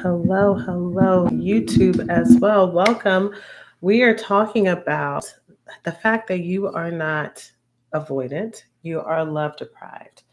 Hello, YouTube as well. Welcome. We are talking about the fact that you are not avoidant, you are love deprived.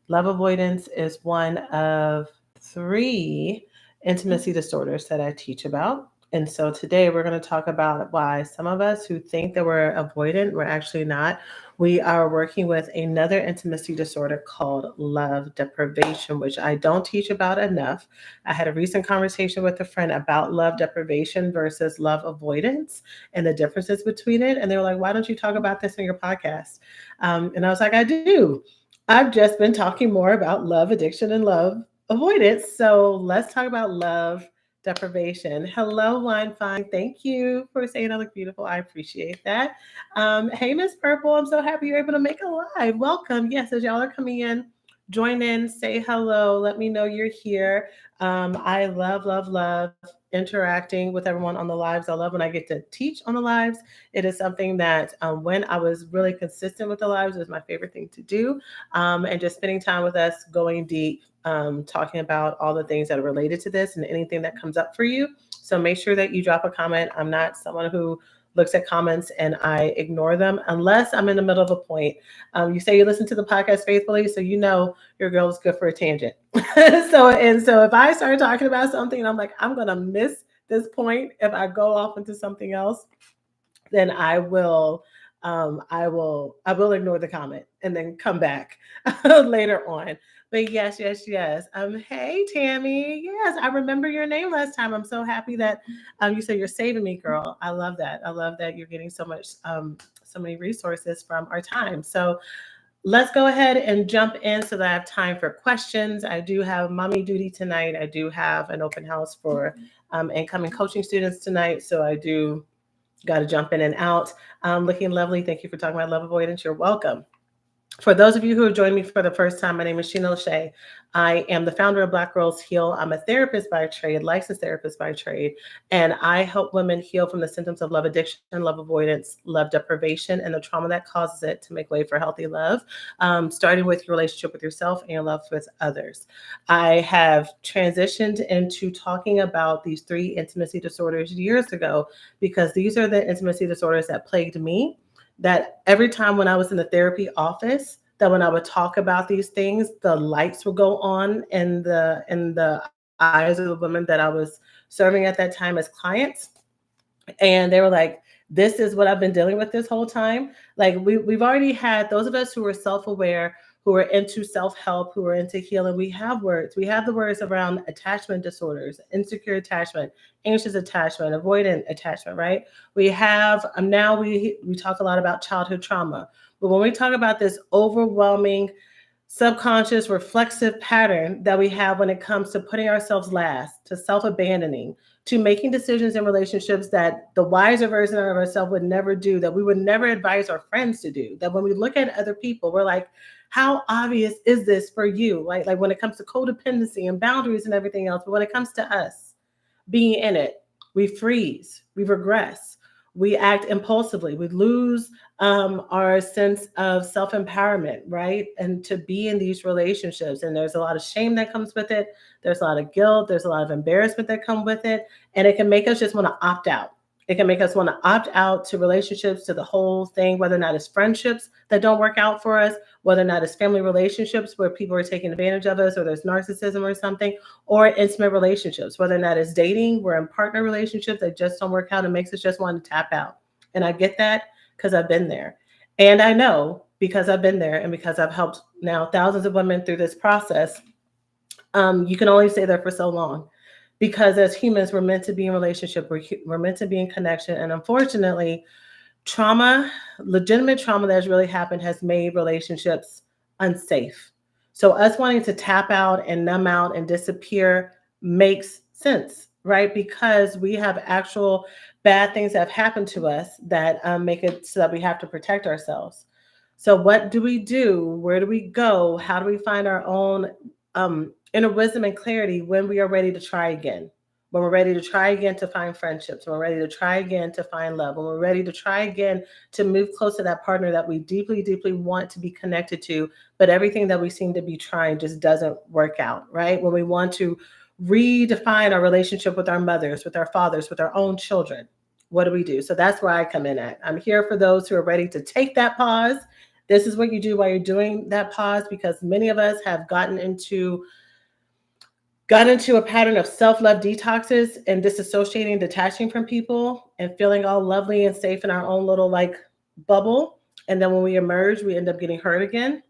Love avoidance is one of three intimacy disorders that I teach about. And so today we're going to talk about why some of us who think that we're avoidant, we're actually not. We are working with another intimacy disorder called love deprivation, which I don't teach about enough. I had a recent conversation with a friend about love deprivation versus love avoidance and the differences between it. And they were like, why don't you talk about this in your podcast? And I was like, I do. I've just been talking more about love addiction and love avoidance. So let's talk about love deprivation. Hello, Wine Fine. Thank you for saying I look beautiful. I appreciate that. Hey, Miss Purple. I'm so happy you're able to make a live. Welcome. Yes, as y'all are coming in, join in, say hello. Let me know you're here. I love interacting with everyone on the lives. I love when I get to teach on the lives. It is something that when I was really consistent with the lives, it was my favorite thing to do. And just spending time with us, going deep, talking about all the things that are related to this and anything that comes up for you. So make sure that you drop a comment. I'm not someone who looks at comments and I ignore them unless I'm in the middle of a point. You say you listen to the podcast faithfully, so you know your girl is good for a tangent. So if I start talking about something and I'm like, I'm gonna miss this point if I go off into something else, then I will ignore the comment and then come back later on. But yes. Hey Tammy. Yes, I remember your name last time. I'm so happy that you said you're saving me, girl. I love that. I love that you're getting so many resources from our time. So let's go ahead and jump in so that I have time for questions. I do have mommy duty tonight. I do have an open house for incoming coaching students tonight. So I do got to jump in and out. Looking lovely. Thank you for talking about love avoidance. You're welcome. For those of you who have joined me for the first time, my name is Sheena Lachey. I am the founder of Black Girls Heal. I'm a therapist by trade, licensed therapist by trade, and I help women heal from the symptoms of love addiction, love avoidance, love deprivation, and the trauma that causes it to make way for healthy love, starting with your relationship with yourself and your love with others. I have transitioned into talking about these three intimacy disorders years ago because these are the intimacy disorders that plagued me, that every time when I was in the therapy office, that when I would talk about these things, the lights would go on in the eyes of the women that I was serving at that time as clients. And they were like, this is what I've been dealing with this whole time. Like we've already had those of us who are self-aware, who are into self-help, who are into healing. We have words. We have the words around attachment disorders, insecure attachment, anxious attachment, avoidant attachment, right? We have now we talk a lot about childhood trauma. But when we talk about this overwhelming subconscious reflexive pattern that we have when it comes to putting ourselves last, to self abandoning, to making decisions in relationships that the wiser version of ourselves would never do, that we would never advise our friends to do. That when we look at other people, we're like, how obvious is this for you? Like when it comes to codependency and boundaries and everything else, but when it comes to us being in it, we freeze, we regress, we act impulsively, we lose our sense of self empowerment, right? And to be in these relationships, and there's a lot of shame that comes with it. There's a lot of guilt. There's a lot of embarrassment that come with it, and it can make us just want to opt out. It can make us want to opt out to relationships, to the whole thing, whether or not it's friendships that don't work out for us, whether or not it's family relationships where people are taking advantage of us, or there's narcissism or something, or intimate relationships, whether or not it's dating, we're in partner relationships that just don't work out and makes us just want to tap out. And I get that because I've been there. And I know because I've been there and because I've helped now thousands of women through this process, you can only stay there for so long because as humans, we're meant to be in relationship, we're meant to be in connection. And unfortunately, trauma, legitimate trauma that has really happened has made relationships unsafe. So us wanting to tap out and numb out and disappear makes sense, right? Because we have actual bad things that have happened to us that make it so that we have to protect ourselves. So what do we do? Where do we go? How do we find our own inner wisdom and clarity when we are ready to try again? When we're ready to try again to find friendships, when we're ready to try again to find love, when we're ready to try again to move close to that partner that we deeply want to be connected to, but everything that we seem to be trying just doesn't work out, right? When we want to redefine our relationship with our mothers, with our fathers, with our own children. What do we do? So that's where I come in at. I'm here for those who are ready to take that pause. This is what you do while you're doing that pause, because many of us have gotten into a pattern of self-love detoxes and disassociating, detaching from people and feeling all lovely and safe in our own little like bubble. And then when we emerge, we end up getting hurt again.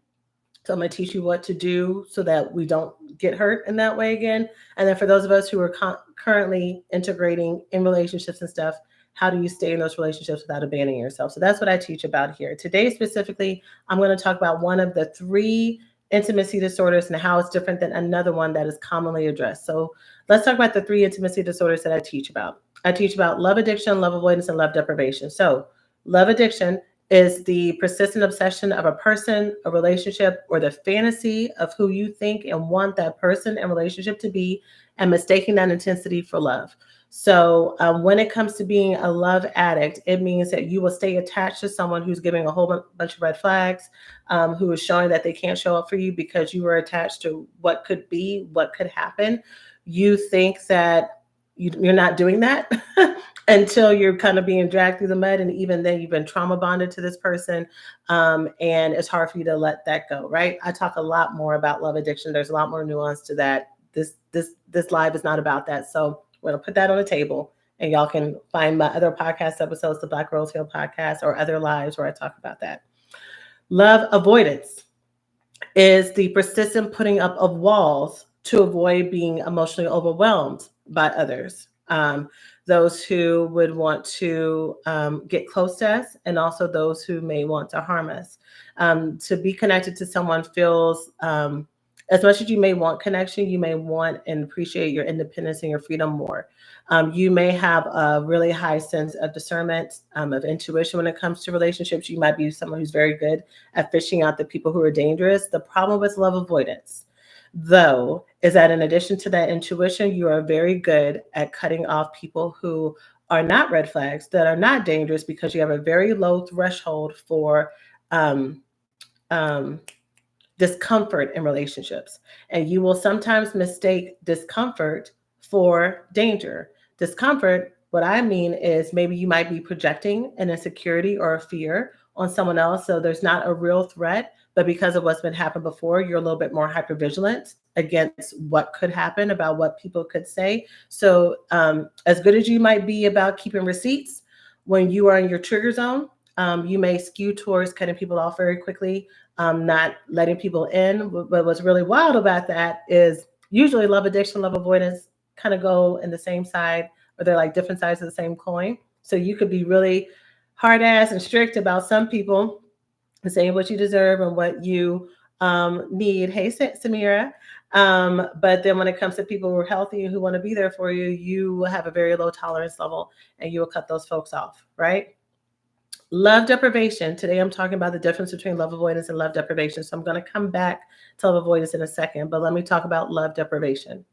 So I'm going to teach you what to do so that we don't get hurt in that way again. And then for those of us who are currently integrating in relationships and stuff, how do you stay in those relationships without abandoning yourself? So that's what I teach about here. Today, specifically, I'm going to talk about one of the three intimacy disorders and how it's different than another one that is commonly addressed. So let's talk about the three intimacy disorders that I teach about. I teach about love addiction, love avoidance, and love deprivation. So love addiction is the persistent obsession of a person, a relationship, or the fantasy of who you think and want that person and relationship to be, and mistaking that intensity for love. So, when it comes to being a love addict, it means that you will stay attached to someone who's giving a whole bunch of red flags, who is showing that they can't show up for you because you were attached to what could be, what could happen. You think that you're not doing that until you're kind of being dragged through the mud. And even then, you've been trauma bonded to this person. And it's hard for you to let that go, right? I talk a lot more about love addiction. There's a lot more nuance to that. This live is not about that. So we're going to put that on the table, and y'all can find my other podcast episodes, the Black Rose Hill podcast, or other lives where I talk about that. Love avoidance is the persistent putting up of walls to avoid being emotionally overwhelmed by others. Those who would want to get close to us, and also those who may want to harm us. To be connected to someone feels, as much as you may want connection, you may want and appreciate your independence and your freedom more. You may have a really high sense of discernment, of intuition when it comes to relationships. You might be someone who's very good at fishing out the people who are dangerous. The problem with love avoidance, though, is that in addition to that intuition, you are very good at cutting off people who are not red flags, that are not dangerous, because you have a very low threshold for um, um, discomfort in relationships. And you will sometimes mistake discomfort for danger. Discomfort, what I mean is maybe you might be projecting an insecurity or a fear on someone else. So there's not a real threat, but because of what's been happened before, you're a little bit more hypervigilant against what could happen, about what people could say. So, as good as you might be about keeping receipts, when you are in your trigger zone, you may skew towards cutting people off very quickly, not letting people in. But what's really wild about that is usually love addiction, love avoidance kind of go in the same side, or they're like different sides of the same coin. So you could be really hard ass and strict about some people, saying what you deserve and what you need. Hey, Samira. But then when it comes to people who are healthy and who want to be there for you, you will have a very low tolerance level, and you will cut those folks off, right? Love deprivation. Today I'm talking about the difference between love avoidance and love deprivation. So I'm going to come back to love avoidance in a second, but let me talk about love deprivation.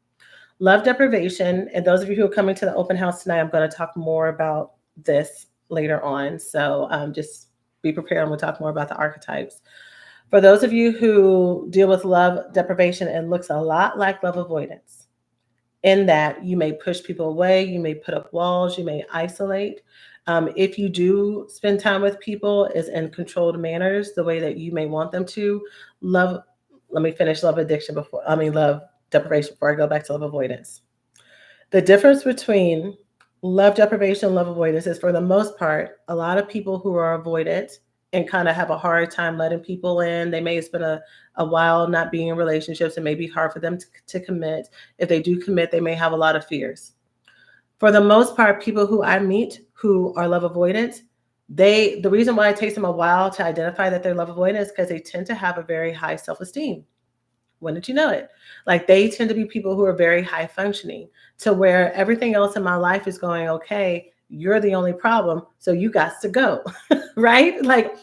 Love deprivation, and those of you who are coming to the open house tonight, I'm going to talk more about this later on. So just be prepared, and we'll talk more about the archetypes. For those of you who deal with love deprivation, it looks a lot like love avoidance, in that you may push people away, you may put up walls, you may isolate. If you do spend time with people, is in controlled manners, the way that you may want them to. Love, let me finish love addiction before, love deprivation before I go back to love avoidance. The difference between love deprivation and love avoidance is, for the most part, a lot of people who are avoidant and kind of have a hard time letting people in. They may spend a while not being in relationships. It may be hard for them to commit. If they do commit, they may have a lot of fears. For the most part, people who I meet who are love avoidant, the reason why it takes them a while to identify that they're love avoidant is because they tend to have a very high self-esteem. When did you know it? Like, they tend to be people who are very high functioning, to where everything else in my life is going okay. You're the only problem, so you got to go, right? Like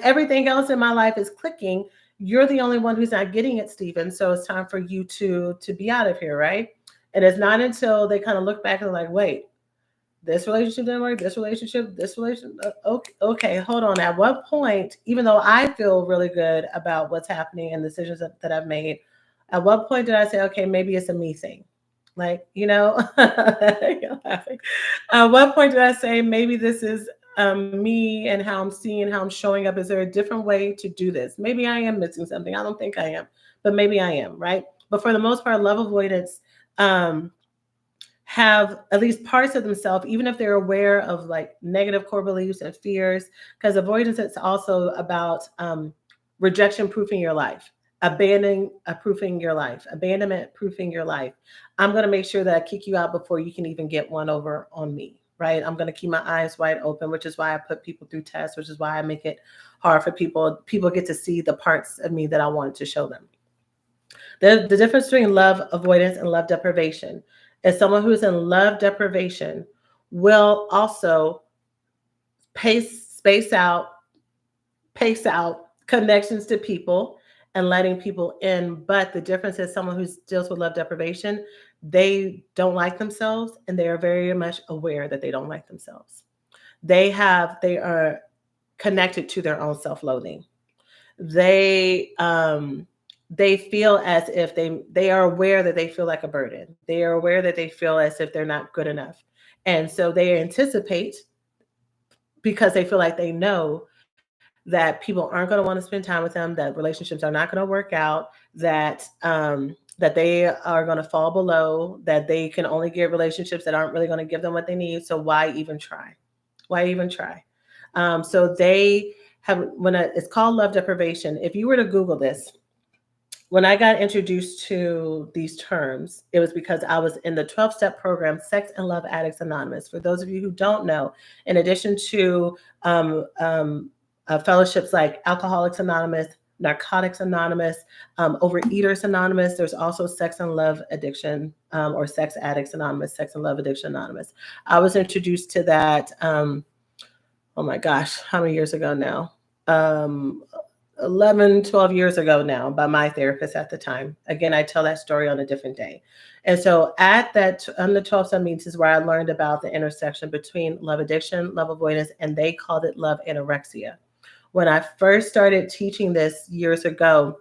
everything else in my life is clicking. You're the only one who's not getting it, Stephen. So it's time for you to be out of here, right? And it's not until they kind of look back and like, wait, this relationship didn't work, this relationship, okay, hold on. At what point, even though I feel really good about what's happening and decisions that I've made, at what point did I say, okay, maybe it's a me thing? Like, you're laughing. At what point did I say maybe this is me and how I'm seeing how I'm showing up? Is there a different way to do this? Maybe I am missing something. I don't think I am, but maybe I am, right? But for the most part, love avoidance um, have at least parts of themselves, even if they're aware of like negative core beliefs and fears, because avoidance is also about rejection proofing your life, abandoning proofing your life, abandonment proofing your life. I'm going to make sure that I kick you out before you can even get one over on me, right? I'm going to keep my eyes wide open, which is why I put people through tests, which is why I make it hard for people. People get to see the parts of me that I wanted to show them. The difference between love avoidance and love deprivation is someone who's in love deprivation will also space out, pace out connections to people and letting people in. But the difference is someone who deals with love deprivation, they don't like themselves and they are very much aware that they don't like themselves. They are connected to their own self-loathing. they um they feel as if they are aware that they feel like a burden. They are aware that they feel as if they're not good enough, and so they anticipate, because they feel like they know that people aren't going to want to spend time with them, that relationships are not going to work out, that they are going to fall below, that they can only get relationships that aren't really going to give them what they need. So why even try? Why even try? So they have, it's called love deprivation. If you were to Google this, when I got introduced to these terms, it was because I was in the 12-step program, Sex and Love Addicts Anonymous. For those of you who don't know, in addition to fellowships like Alcoholics Anonymous, Narcotics Anonymous, Overeaters Anonymous, there's also Sex and Love Addiction, or Sex Addicts Anonymous, Sex and Love Addiction Anonymous. I was introduced to that, oh my gosh, how many years ago now? Um, 11, 12 years ago now, by my therapist at the time. Again, I tell that story on a different day. And so at that, on the 12 step meetings is where I learned about the intersection between love addiction, love avoidance, and they called it love anorexia. When I first started teaching this years ago,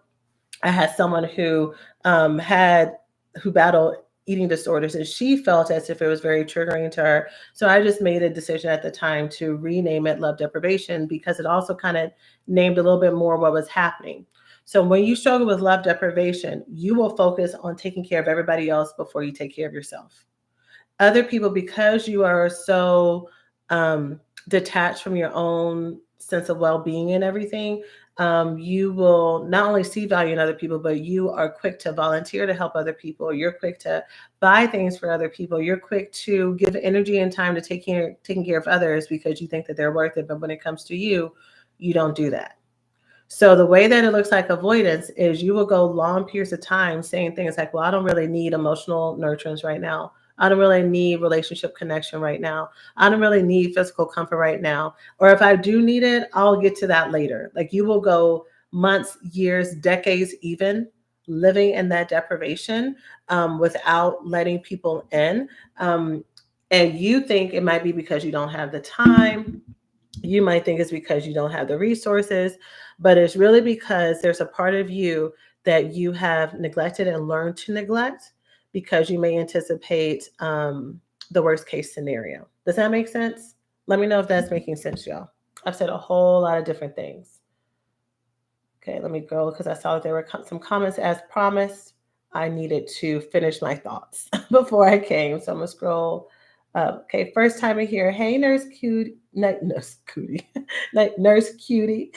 I had someone who battled eating disorders, and she felt as if it was very triggering to her. So I just made a decision at the time to rename it love deprivation, because it also kind of named a little bit more what was happening. So when you struggle with love deprivation, you will focus on taking care of everybody else before you take care of yourself. Other people, because you are so detached from your own sense of well-being and everything, you will not only see value in other people, but you are quick to volunteer to help other people. You're quick to buy things for other people. You're quick to give energy and time to taking care of others, because you think that they're worth it. But when it comes to you, you don't do that. So the way that it looks like avoidance is you will go long periods of time saying things like, well, I don't really need emotional nurturance right now. I don't really need relationship connection right now. I don't really need physical comfort right now. Or if I do need it, I'll get to that later. Like, you will go months, years, decades, even living in that deprivation, without letting people in. And you think it might be because you don't have the time, you might think it's because you don't have the resources, but it's really because there's a part of you that you have neglected and learned to neglect, because you may anticipate the worst case scenario. Does that make sense? Let me know if that's making sense, y'all. I've said a whole lot of different things. Okay, let me go, because I saw that there were some comments. As promised, I needed to finish my thoughts before I came. So I'm going to scroll up. Okay, first timer here. Hey, Nurse Cutie. Nurse Cutie. Nurse Cutie.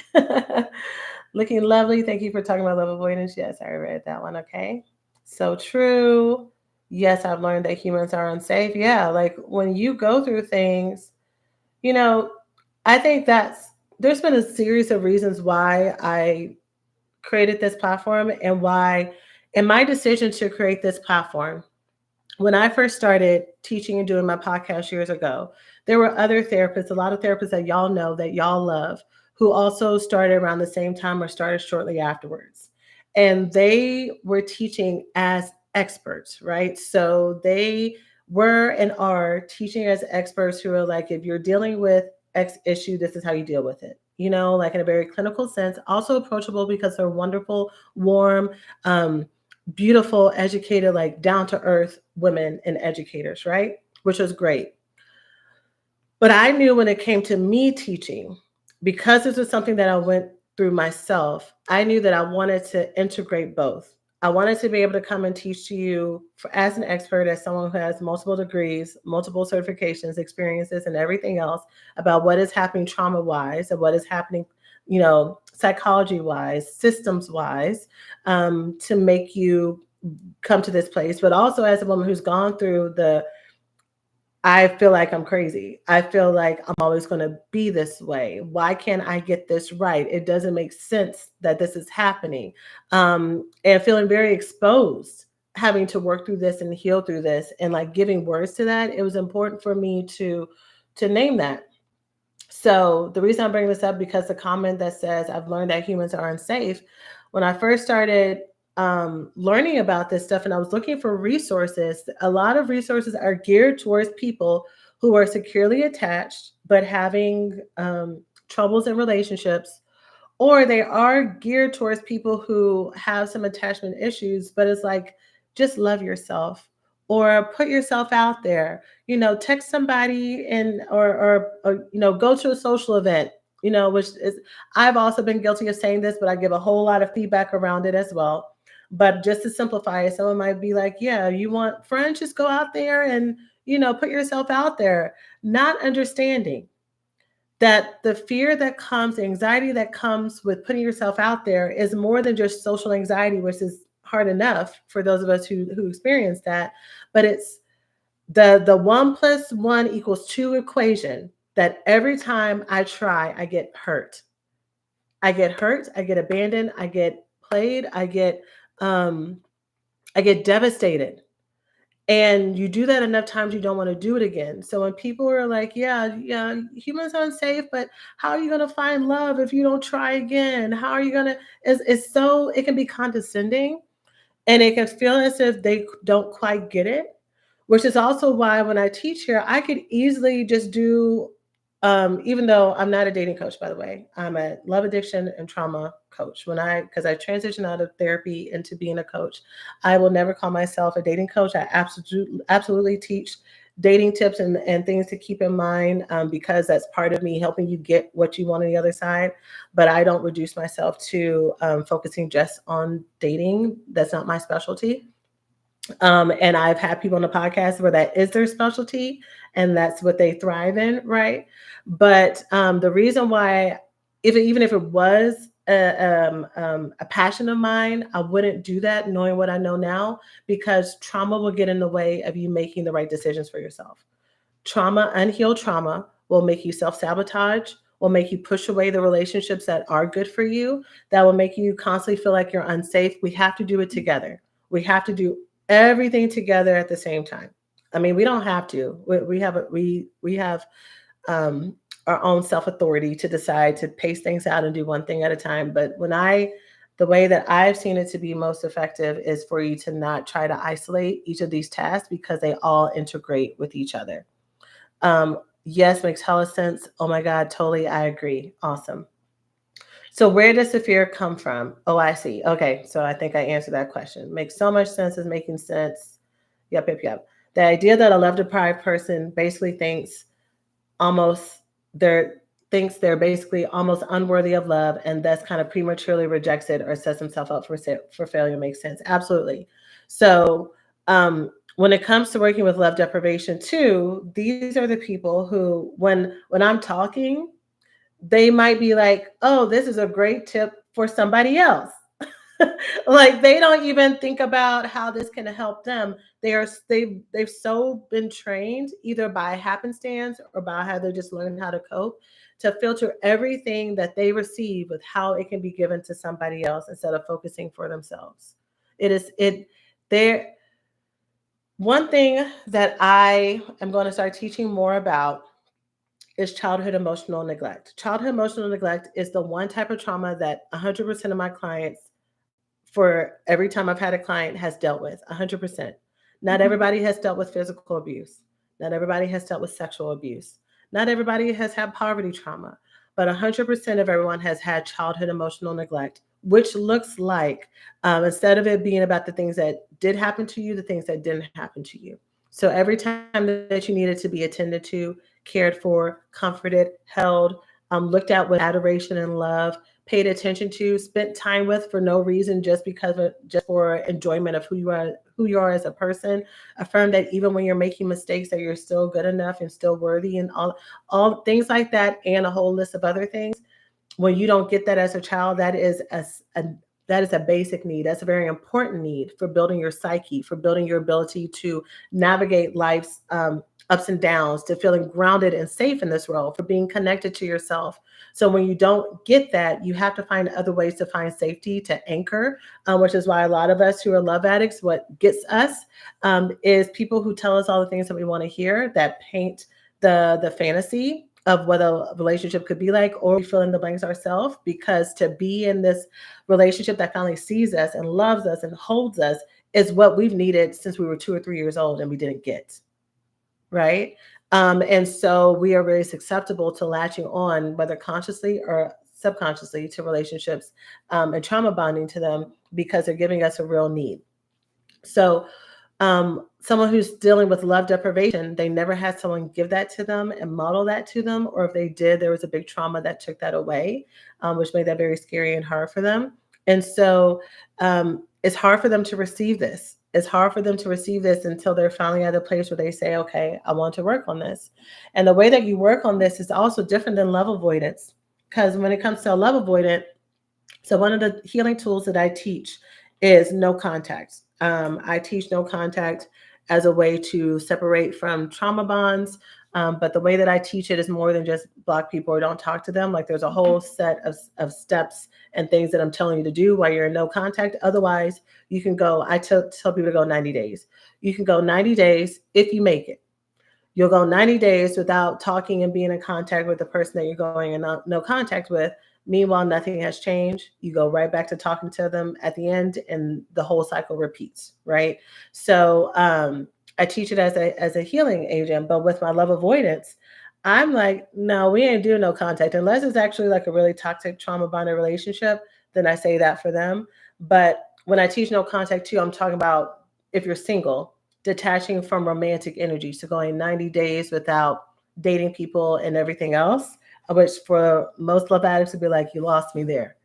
Looking lovely. Thank you for talking about love avoidance. Yes, I read that one. Okay. So true. Yes, I've learned that humans are unsafe. Yeah, like when you go through things, you know, I think there's been a series of reasons why I created this platform, and why, in my decision to create this platform, when I first started teaching and doing my podcast years ago, there were other therapists, a lot of therapists that y'all know, that y'all love, who also started around the same time or started shortly afterwards. And they were teaching as experts, right? So they were and are teaching as experts, who are like, if you're dealing with X issue, this is how you deal with it. Like in a very clinical sense, also approachable, because they're wonderful, warm, beautiful, educated, like down to earth women and educators, right? Which was great. But I knew when it came to me teaching, because this was something that I went through myself, I knew that I wanted to integrate both. I wanted to be able to come and teach to you as an expert, as someone who has multiple degrees, multiple certifications, experiences, and everything else about what is happening trauma wise and what is happening, psychology wise, systems wise, to make you come to this place. But also as a woman who's gone through I feel like I'm crazy. I feel like I'm always going to be this way. Why can't I get this right? It doesn't make sense that this is happening. And feeling very exposed, having to work through this and heal through this, and like giving words to that. It was important for me to name that. So the reason I'm bringing this up, because the comment that says I've learned that humans are unsafe, when I first started learning about this stuff and I was looking for resources, a lot of resources are geared towards people who are securely attached but having troubles in relationships, or they are geared towards people who have some attachment issues, but it's like, just love yourself or put yourself out there, text somebody and or go to a social event, which is, I've also been guilty of saying this, but I give a whole lot of feedback around it as well. But just to simplify it, someone might be like, yeah, you want friends, just go out there and put yourself out there, not understanding that the fear that comes, the anxiety that comes with putting yourself out there is more than just social anxiety, which is hard enough for those of us who experience that. But it's the 1 + 1 = 2 equation, that every time I try, I get hurt. I get hurt, I get abandoned, I get played, um I get devastated. And you do that enough times, you don't want to do it again. So when people are like, yeah, yeah, humans are unsafe, but how are you going to find love if you don't try again? How are you going to, it's so, it can be condescending, and it can feel as if they don't quite get it, which is also why when I teach here, I could easily just do, even though I'm not a dating coach, by the way, I'm a love addiction and trauma coach. Because I transitioned out of therapy into being a coach, I will never call myself a dating coach. I absolutely teach dating tips and things to keep in mind, because that's part of me helping you get what you want on the other side. But I don't reduce myself to focusing just on dating. That's not my specialty. And I've had people on the podcast where that is their specialty and that's what they thrive in, right? But the reason why, even if it was a passion of mine, I wouldn't do that knowing what I know now, because trauma will get in the way of you making the right decisions for yourself. Unhealed trauma will make you self sabotage, will make you push away the relationships that are good for you, that will make you constantly feel like you're unsafe. We have to do it together. We have to do everything together at the same time. I mean, we don't have to. We have um, our own self authority to decide to pace things out and do one thing at a time. But the way that I've seen it to be most effective is for you to not try to isolate each of these tasks, because they all integrate with each other. Yes, makes hella sense. Oh my God, totally. I agree. Awesome. So where does the fear come from? Oh, I see. Okay. So I think I answered that question. Makes so much sense, is making sense. Yep, yep, yep. The idea that a love deprived person basically almost they're thinks they're basically almost unworthy of love, and thus kind of prematurely rejects it or sets himself up for failure makes sense. Absolutely. So when it comes to working with love deprivation too, these are the people who, when I'm talking, they might be like, oh, this is a great tip for somebody else. Like, they don't even think about how this can help them. They've so been trained either by happenstance or by how they just learned how to cope, to filter everything that they receive with how it can be given to somebody else instead of focusing for themselves. It is it there One thing that I am going to start teaching more about is childhood emotional neglect. Childhood emotional neglect is the one type of trauma that 100% of my clients, for every time I've had a client, has dealt with. 100%. Not everybody has dealt with physical abuse. Not everybody has dealt with sexual abuse. Not everybody has had poverty trauma. But 100% of everyone has had childhood emotional neglect, which looks like, instead of it being about the things that did happen to you, the things that didn't happen to you. So every time that you needed to be attended to, cared for, comforted, held, looked at with adoration and love, paid attention to, spent time with for no reason, just because of, just for enjoyment of who you are as a person. Affirm that even when you're making mistakes, that you're still good enough and still worthy, and all things like that, and a whole list of other things. When you don't get that as a child, a that is a basic need. That's a very important need for building your psyche, for building your ability to navigate life's ups and downs, to feeling grounded and safe in this world, for being connected to yourself. So when you don't get that, you have to find other ways to find safety, to anchor, which is why a lot of us who are love addicts, what gets us is people who tell us all the things that we want to hear, that paint the fantasy of what a relationship could be like, or we fill in the blanks ourselves, because to be in this relationship that finally sees us and loves us and holds us is what we've needed since we were 2 or 3 years old and we didn't get, right? And so we are very susceptible to latching on, whether consciously or subconsciously, to relationships, and trauma bonding to them because they're giving us a real need. So someone who's dealing with love deprivation, they never had someone give that to them and model that to them, or if they did, there was a big trauma that took that away, which made that very scary and hard for them. And so it's hard for them to receive this. It's hard for them to receive this until they're finally at a place where they say, okay, I want to work on this. And the way that you work on this is also different than love avoidance. Because when it comes to a love avoidant, so one of the healing tools that I teach is no contact. I teach no contact as a way to separate from trauma bonds. But the way that I teach it is more than just block people or don't talk to them. Like there's a whole set of steps and things that I'm telling you to do while you're in no contact. Otherwise, you can go, tell people to go 90 days. You can go 90 days if you make it. You'll go 90 days without talking and being in contact with the person that you're going in no contact with. Meanwhile, nothing has changed. You go right back to talking to them at the end, and the whole cycle repeats, right? So I teach it as a healing agent, but with my love avoidance, I'm like, no, we ain't doing no contact unless it's actually like a really toxic trauma bonded relationship. Then I say that for them. But when I teach no contact too, I'm talking about if you're single, detaching from romantic energy, so going 90 days without dating people and everything else, which for most love addicts would be like, you lost me there.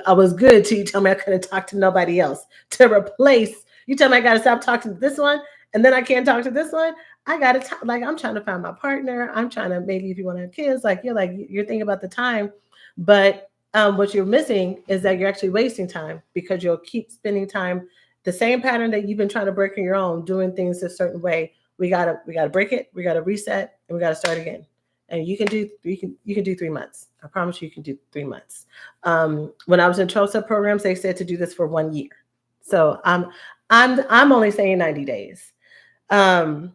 I was good till you tell me I couldn't talk to nobody else. To replace, you tell me I got to stop talking to this one, and then I can't talk to this one. I got to, like, I'm trying to find my partner. I'm trying to, maybe if you want to have kids, you're thinking about the time. But what you're missing is that you're actually wasting time, because you'll keep spending time the same pattern that you've been trying to break in your own, doing things a certain way. We gotta break it. We gotta reset, and we gotta start again. And you can do 3 months. I promise you can do 3 months. When I was in 12-step programs, they said to do this for 1 year. So I'm only saying 90 days. Um,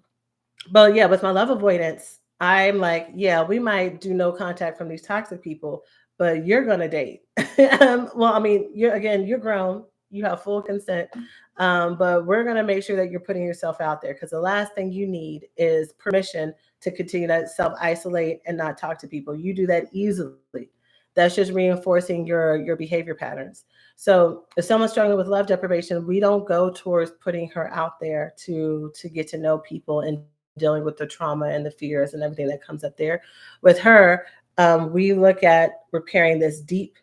but yeah, with my love avoidance, I'm like, yeah, we might do no contact from these toxic people, but you're gonna date. Well, I mean, you're grown, you have full consent, but we're gonna make sure that you're putting yourself out there, because the last thing you need is permission to continue to self isolate and not talk to people. You do that easily. That's just reinforcing your behavior patterns. So if someone's struggling with love deprivation, we don't go towards putting her out there to get to know people and dealing with the trauma and the fears and everything that comes up there. With her, we look at repairing this deep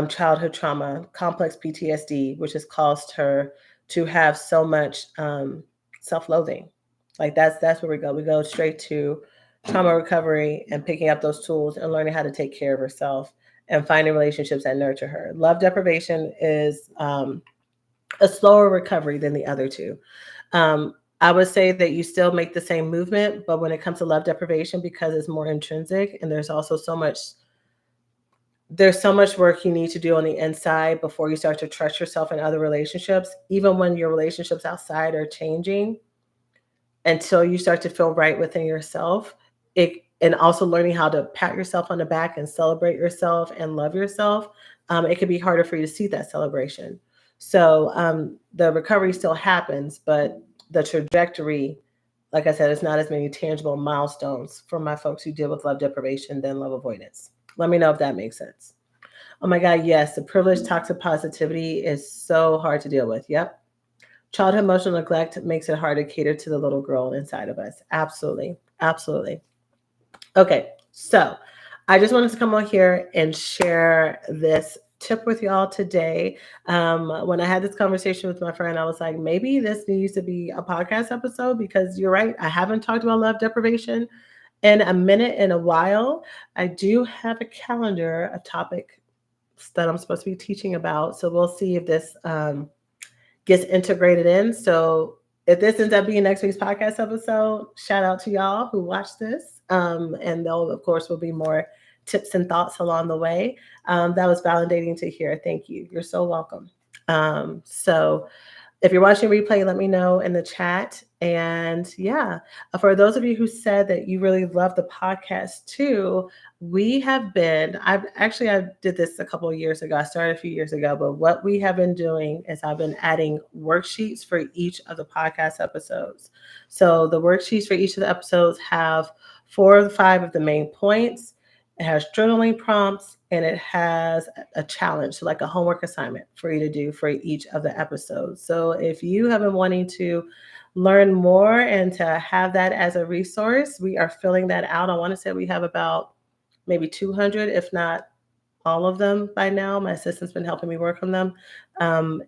childhood trauma, complex PTSD, which has caused her to have so much self-loathing. Like that's where we go. We go straight to trauma recovery and picking up those tools and learning how to take care of herself and finding relationships that nurture her. Love deprivation is a slower recovery than the other two. I would say that you still make the same movement, but when it comes to love deprivation, because it's more intrinsic and there's so much work you need to do on the inside before you start to trust yourself in other relationships, even when your relationships outside are changing, until you start to feel right within yourself. And also learning how to pat yourself on the back and celebrate yourself and love yourself. It can be harder for you to see that celebration. So the recovery still happens, but the trajectory, like I said, it's not as many tangible milestones for my folks who deal with love deprivation than love avoidance. Let me know if that makes sense. Oh my God, yes. The privileged toxic positivity is so hard to deal with. Yep. Childhood emotional neglect makes it hard to cater to the little girl inside of us. Absolutely. Absolutely. Okay. So I just wanted to come on here and share this tip with y'all today. When I had this conversation with my friend, I was like, maybe this needs to be a podcast episode because you're right. I haven't talked about love deprivation in a minute, in a while. I do have a calendar, a topic that I'm supposed to be teaching about. So we'll see if this gets integrated in. So if this ends up being next week's podcast episode, shout out to y'all who watched this. And though, of course, will be more tips and thoughts along the way. That was validating to hear. Thank you. You're so welcome. So if you're watching replay, let me know in the chat. And yeah, for those of you who said that you really love the podcast too, we have been, I did this a couple of years ago. I started a few years ago, but what we have been doing is I've been adding worksheets for each of the podcast episodes. So the worksheets for each of the episodes have 4 or 5 of the main points. It has journaling prompts and it has a challenge, so like a homework assignment for you to do for each of the episodes. So if you have been wanting to learn more and to have that as a resource, we are filling that out. I want to say we have about maybe 200, if not all of them by now. My assistant's been helping me work on them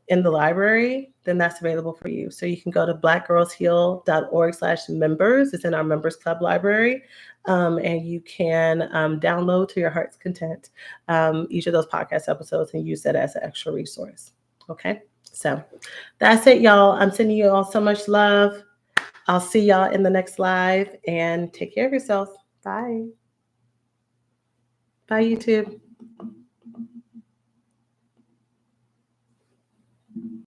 in the library. Then that's available for you. So you can go to blackgirlsheal.org/members. It's in our members club library. And you can download to your heart's content each of those podcast episodes and use that as an extra resource. Okay. So that's it, y'all. I'm sending you all so much love. I'll see y'all in the next live and take care of yourselves. Bye. Bye, YouTube.